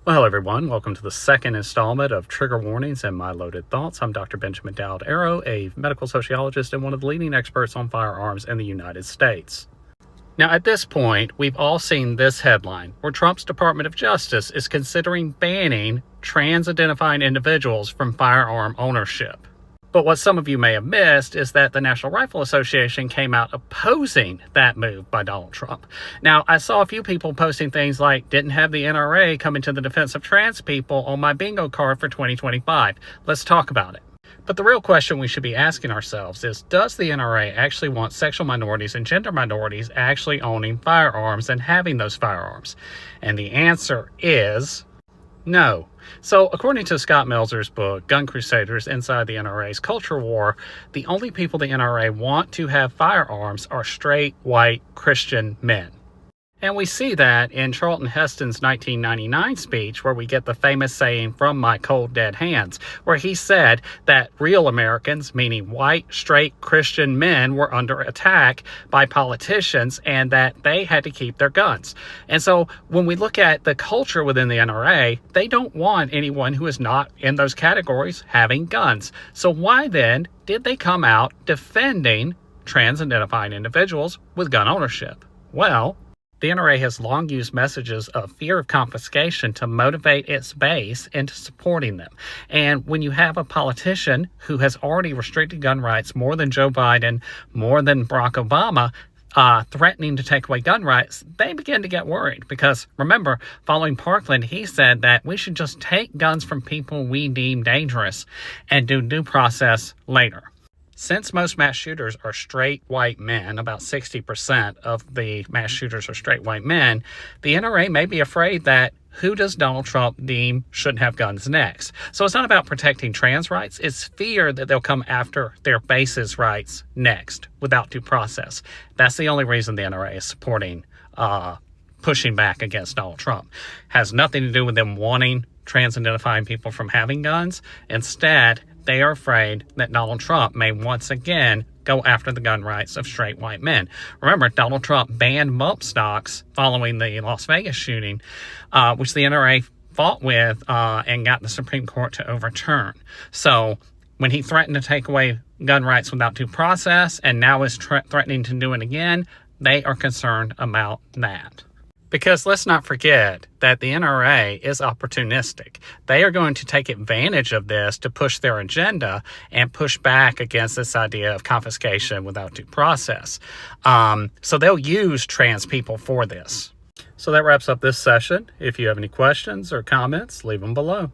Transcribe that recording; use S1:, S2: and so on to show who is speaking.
S1: Well, hello everyone. Welcome to the second installment of Trigger Warnings and My Loaded Thoughts. I'm Dr. Benjamin Dowd-Arrow, a medical sociologist and one of the leading experts on firearms in the United States. Now, at this point, we've all seen this headline, where Trump's Department of Justice is considering banning trans-identifying individuals from firearm ownership. But what some of you may have missed is that the National Rifle Association came out opposing that move by Donald Trump. Now, I saw a few people posting things like, didn't have the NRA coming to the defense of trans people on my bingo card for 2025. Let's talk about it. But the real question we should be asking ourselves is, does the NRA actually want sexual minorities and gender minorities actually owning firearms and having those firearms? And the answer is no. So, according to Scott Melzer's book, Gun Crusaders Inside the NRA's Culture War, the only people the NRA want to have firearms are straight, white, Christian men. And we see that in Charlton Heston's 1999 speech, where we get the famous saying, "From my cold dead hands," where he said that real Americans, meaning white, straight, Christian men, were under attack by politicians and that they had to keep their guns. And so when we look at the culture within the NRA, they don't want anyone who is not in those categories having guns. So why then did they come out defending trans-identifying individuals with gun ownership? Well, the NRA has long used messages of fear of confiscation to motivate its base into supporting them. And when you have a politician who has already restricted gun rights more than Joe Biden, more than Barack Obama, threatening to take away gun rights, they begin to get worried. Because remember, following Parkland, he said that we should just take guns from people we deem dangerous and do due process later. Since most mass shooters are straight white men, about 60% of the mass shooters are straight white men, the NRA may be afraid that who does Donald Trump deem shouldn't have guns next? So it's not about protecting trans rights, it's fear that they'll come after their base's rights next without due process. That's the only reason the NRA is supporting pushing back against Donald Trump. Has nothing to do with them wanting trans-identifying people from having guns. Instead, they are afraid that Donald Trump may once again go after the gun rights of straight white men. Remember, Donald Trump banned bump stocks following the Las Vegas shooting, which the NRA fought with and got the Supreme Court to overturn. So when he threatened to take away gun rights without due process and now is threatening to do it again, they are concerned about that. Because let's not forget that the NRA is opportunistic. They are going to take advantage of this to push their agenda and push back against this idea of confiscation without due process. So they'll use trans people for this. So that wraps up this session. If you have any questions or comments, leave them below.